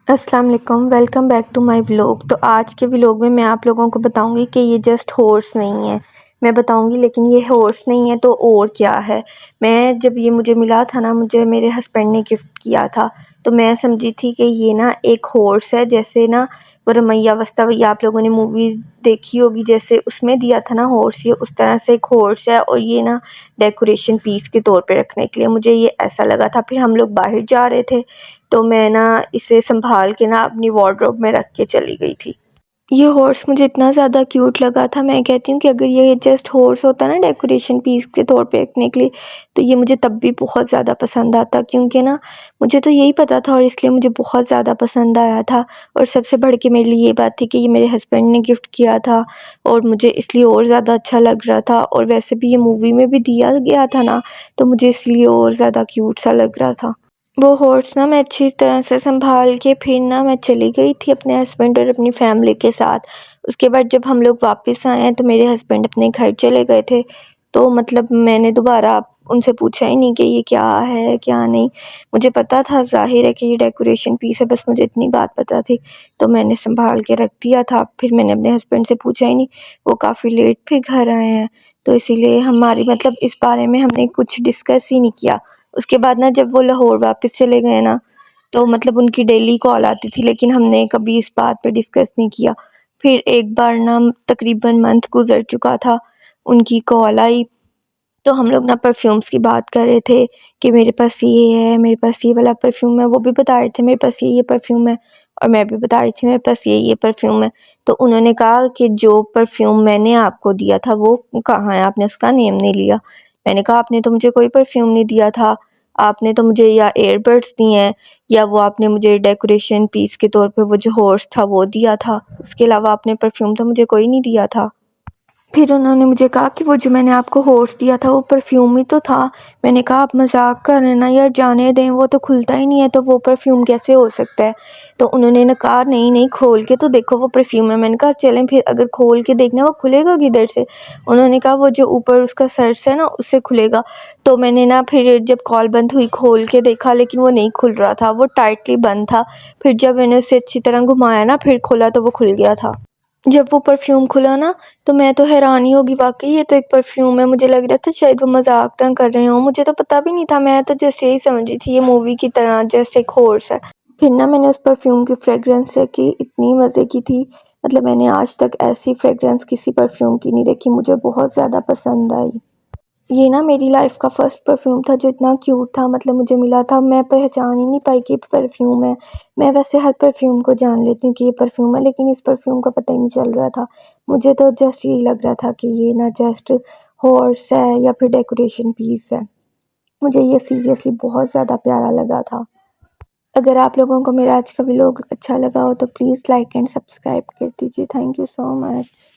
अस्सलाम वालेकुम, welcome back to my vlog. तो आज के व्लॉग में मैं आप लोगों को बताऊंगी कि ये जस्ट हॉर्स नहीं है। मैं बताऊंगी लेकिन ये हॉर्स नहीं है तो और क्या है। मैं जब ये मुझे मिला था ना, मुझे मेरे हस्बैंड ने गिफ्ट किया था, तो मैं समझी थी कि ये ना एक हॉर्स है, जैसे ना वो रमैया वस्तावैया आप लोगों ने मूवी देखी होगी, जैसे उसमें दिया था ना हॉर्स, ये उस तरह से एक हॉर्स है। और ये ना डेकोरेशन पीस के तौर पे रखने के लिए मुझे ये ऐसा लगा था। फिर हम लोग बाहर जा रहे थे तो मैं ना इसे संभाल के ना अपनी वार्डरोब में रख के चली गई थी। ये हॉर्स मुझे इतना ज़्यादा क्यूट लगा था, मैं कहती हूँ कि अगर ये जस्ट हॉर्स होता ना डेकोरेशन पीस के तौर पे रखने के लिए, तो ये मुझे तब भी बहुत ज़्यादा पसंद आता, क्योंकि ना मुझे तो यही पता था और इसलिए मुझे बहुत ज़्यादा पसंद आया था। और सबसे बढ़ के मेरे लिए ये बात थी कि ये मेरे हस्बैंड ने गिफ्ट किया था और मुझे इसलिए और ज़्यादा अच्छा लग रहा था। और वैसे भी ये मूवी में भी दिया गया था ना, तो मुझे इसलिए और ज़्यादा क्यूट सा लग रहा था। वो हॉर्स ना मैं अच्छी तरह से संभाल के फिर ना मैं चली गई थी अपने हस्बैंड और अपनी फैमिली के साथ। उसके बाद जब हम लोग वापस आए हैं तो मेरे हस्बैंड अपने घर चले गए थे। तो मतलब मैंने दोबारा उनसे पूछा ही नहीं कि ये क्या है क्या नहीं। मुझे पता था ज़ाहिर है कि ये डेकोरेशन पीस है, बस मुझे इतनी बात पता थी। तो मैंने संभाल के रख दिया था। फिर मैंने अपने हस्बैंड से पूछा ही नहीं। वो काफ़ी लेट फिर घर आए हैं, तो इसीलिए हमारी मतलब इस बारे में हमने कुछ डिस्कस ही नहीं किया। उसके बाद ना जब वो लाहौर वापस चले गए ना, तो मतलब उनकी डेली कॉल आती थी, लेकिन हमने कभी इस बात पे डिस्कस नहीं किया। फिर एक बार ना तकरीबन मंथ गुजर चुका था, उनकी कॉल आई, तो हम लोग ना परफ्यूम्स की बात कर रहे थे कि मेरे पास ये है, मेरे पास ये वाला परफ्यूम है। वो भी बता रहे थे मेरे पास ये परफ्यूम है, और मैं भी बता रही थी मेरे पास ये परफ्यूम है। तो उन्होंने कहा कि जो परफ्यूम मैंने आपको दिया था वो कहाँ है, आपने उसका नेम नहीं लिया। मैंने कहा आपने तो मुझे कोई परफ्यूम नहीं दिया था, आपने तो मुझे या एयरबड्स दिए हैं या वो आपने मुझे डेकोरेशन पीस के तौर पे वो जो हॉर्स था वो दिया था। उसके अलावा आपने परफ्यूम तो मुझे कोई नहीं दिया था। फिर उन्होंने मुझे कहा कि वो जो मैंने आपको हॉर्स दिया था वो परफ्यूम ही तो था। मैंने कहा आप मजाक कर रहे हैं ना यार, जाने दें, वो तो खुलता ही नहीं है तो वो परफ्यूम कैसे हो सकता है। तो उन्होंने ना कहा नहीं नहीं, खोल के तो देखो वो परफ्यूम है। मैंने कहा चलें फिर, अगर खोल के देखना वो खुलेगा किधर से। उन्होंने कहा वो जो ऊपर उसका सर्च है ना उससे खुलेगा। तो मैंने ना फिर जब कॉल बंद हुई खोल के देखा, लेकिन वो नहीं खुल रहा था, वो टाइटली बंद था। फिर जब मैंने उसे अच्छी तरह घुमाया ना फिर खोला तो वो खुल गया था। जब वो परफ्यूम खुला ना, तो मैं तो हैरान ही होगी, वाक़ई ये तो एक परफ्यूम है। मुझे लग रहा था शायद वो मज़ाक ना कर रहे हों, मुझे तो पता भी नहीं था, मैं तो जस्ट यही समझी थी ये मूवी की तरह जस्ट एक हॉर्स है। फिर ना मैंने उस परफ्यूम की फ्रेगरेंस की इतनी मज़े की थी, मतलब मैंने आज तक ऐसी फ्रेगरेंस किसी परफ्यूम की नहीं देखी, मुझे बहुत ज़्यादा पसंद आई। ये ना मेरी लाइफ़ का फर्स्ट परफ्यूम था जो इतना क्यूट था, मतलब मुझे मिला था, मैं पहचान ही नहीं पाई कि ये परफ्यूम है। मैं वैसे हर परफ्यूम को जान लेती हूँ कि ये परफ्यूम है, लेकिन इस परफ्यूम का पता ही नहीं चल रहा था। मुझे तो जस्ट यही लग रहा था कि ये ना जस्ट हॉर्स है या फिर डेकोरेशन पीस है। मुझे ये सीरियसली बहुत ज़्यादा प्यारा लगा था। अगर आप लोगों को मेरा आज का व्लॉग अच्छा लगा हो तो प्लीज़ लाइक एंड सब्सक्राइब कर दीजिए। Thank you so much.